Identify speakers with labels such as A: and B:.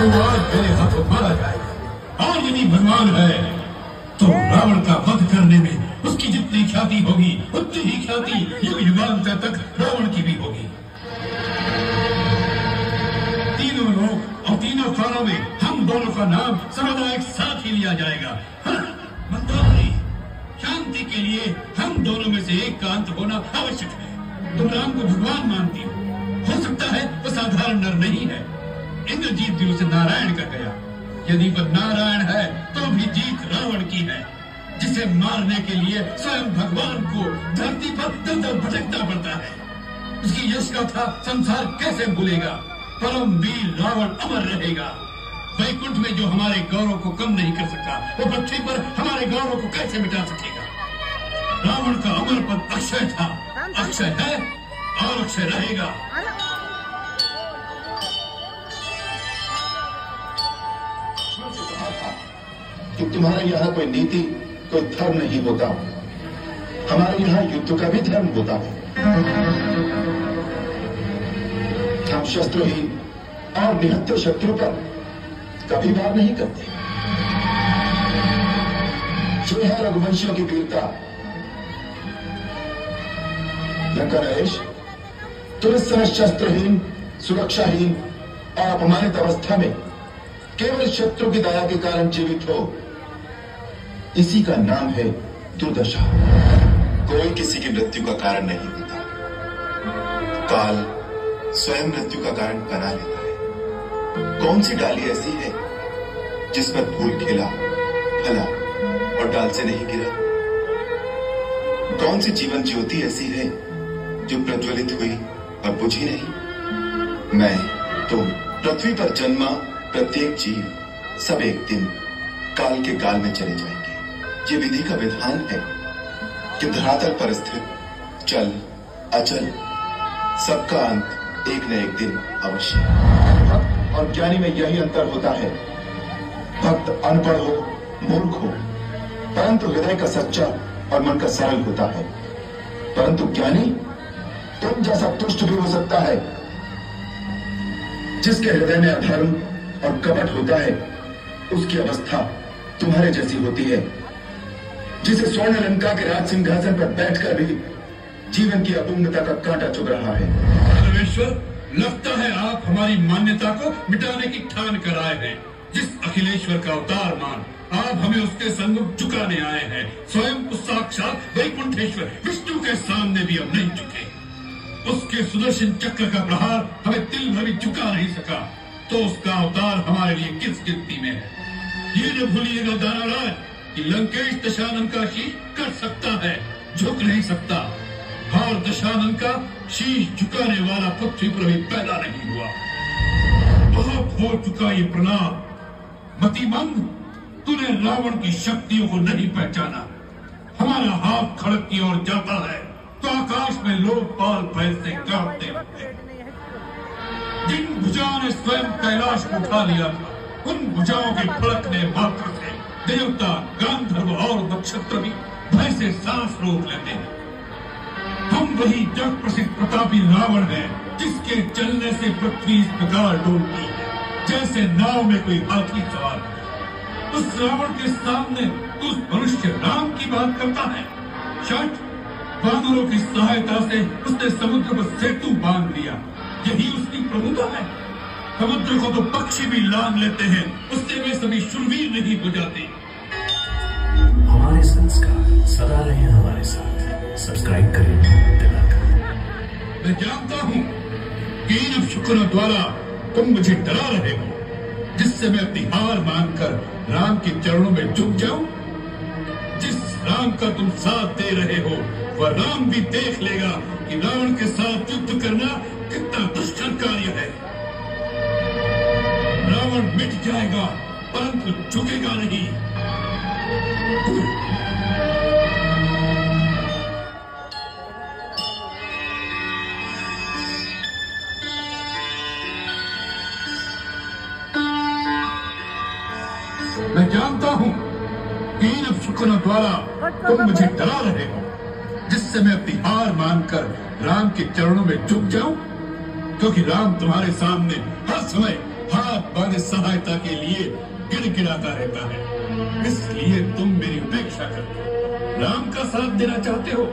A: तो वो आज मेरे हाथों मारा जाएगा। और यदि भगवान है तो रावण का वध करने में उसकी जितनी ख्याति होगी उतनी ही ख्याति युग युगांतर तक रावण की भी होगी। तीनों लोग और तीनों स्थानों में हम दोनों का नाम सर्वदा एक साथ ही लिया जाएगा। मंदोदरी, शांति के लिए हम दोनों में से एक का अंत होना आवश्यक है। तुम राम को भगवान मानती हो सकता है वो साधारण नर नहीं है। इंद्रजीत भी उसे नारायण कर गया। यदि वह नारायण है तो भी जीत रावण की है, जिसे मारने के लिए स्वयं भगवान को धरती पर दर भटकना पड़ता है। उसकी यश गाथा संसार कैसे भूलेगा। परम वीर रावण अमर रहेगा। वैकुंठ में जो हमारे गौरव को कम नहीं कर सका वो पृथ्वी पर हमारे गौरव को कैसे मिटा सकेगा। रावण का अमर पद अक्षय था, अक्षय है और अक्षय रहेगा।
B: कि तुम्हारे यहाँ कोई नीति, कोई धर्म नहीं होता। हमारे यहाँ युद्ध का भी धर्म होता है। हम शस्त्रहीन और निहत्थे शत्रु पर कभी वार नहीं करते। जो है रघुवंशियों की वीरता। लंकानरेश, तुम इस समय शस्त्रहीन, सुरक्षाहीन और अपमानित अवस्था में केवल शत्रु की दया के कारण जीवित हो, इसी का नाम है दुर्दशा।
C: कोई किसी की मृत्यु का कारण नहीं होता। काल स्वयं मृत्यु का कारण बना लेता है। कौन सी डाली ऐसी है जिस पर फूल खिला, फला और डाल से नहीं गिरा? कौन सी जीवन ज्योति ऐसी है जो प्रज्वलित हुई और बुझी नहीं? मैं, तुम, पृथ्वी पर जन्मा प्रत्येक जीव, सब एक दिन काल के गाल में चले जाएंगे। ये विधि का विधान है कि धरातल पर स्थित चल अचल सबका अंत एक न एक दिन अवश्य।
B: भक्त और ज्ञानी में यही अंतर होता है। भक्त अनपढ़ हो, मूर्ख हो, परंतु हृदय का सच्चा और मन का सरल होता है। परंतु ज्ञानी तुम जैसा दुष्ट भी हो सकता है। जिसके हृदय में अधर्म और कपट होता है उसकी अवस्था तुम्हारे जैसी होती है। जिसे स्वर्ण लंका के राज सिंहासन पर बैठकर भी जीवन की अपूर्णता का कांटा चुभ रहा है।
A: परमेश्वर, लगता है आप हमारी मान्यता को मिटाने की ठान कर आए हैं। जिस अखिलेश्वर का अवतार मान आप हमें उसके सम्मुख झुकाने आए हैं, स्वयं उस साक्षात वैकुंठेश्वर विष्णु के सामने भी हम नहीं झुके। उसके सुदर्शन चक्र का प्रहार हमें तिल भर भी झुका नहीं सका, तो उसका अवतार हमारे लिए किस गिनती में है। ये न भूलिएगा दानवराज कि लंकेश दशानन का शीश कट सकता है, झुक नहीं सकता। और दशानन का शीश झुकाने वाला पृथ्वी पर भी पैदा नहीं हुआ। बहुत हो चुका ये प्रणाम। मतिमंद, तूने रावण की शक्तियों को नहीं पहचाना। हमारा हाथ खड़क की ओर जाता है तो आकाश में लोकपाल भय से कांपते होते। जिन भुजाओं ने स्वयं कैलाश को उठा लिया था, उन भुजाओं के फड़कने मात्र से देवता, गांधर्व और नक्षत्र भी भय से सांस रोक लेते हैं। हम वही जग प्रसिद्ध प्रतापी रावण हैं, जिसके चलने से पृथ्वी इस प्रकार डोलती है जैसे नाव में कोई हाथी सवार है। उस रावण के सामने उस मनुष्य राम की बात करता है। शठ, वानरों की सहायता से उसने समुद्र पर सेतु बांध लिया। यही उसकी प्रभुता है। समुद्र को तो पक्षी भी लांग लेते हैं, उससे वे सभी शूरवीर नहीं हो जाते।
D: हमारे संस्कार सदा रहे हमारे साथ। सब्सक्राइब करें दिलाकर।
A: मैं जानता हूँ कि इन शुक्रों द्वारा तुम मुझे डरा रहे हो, जिससे मैं अपनी हार मानकर राम के चरणों में झुक जाऊं। जिस राम का तुम साथ दे रहे हो वह राम भी देख लेगा कि रावण के साथ युद्ध करना कितना दुष्कर कार्य है। रावण मिट जाएगा परंतु झुकेगा नहीं। मैं जानता हूँ कि इन शुक्रों द्वारा तुम मुझे डरा रहे हो, जिससे मैं अपनी हार मानकर राम के चरणों में झुक जाऊं, क्योंकि राम तुम्हारे सामने हर समय हाथ बांधे सहायता के लिए गिड़गिड़ाता रहता है। इसलिए तुम मेरी उपेक्षा करके राम का साथ देना चाहते हो।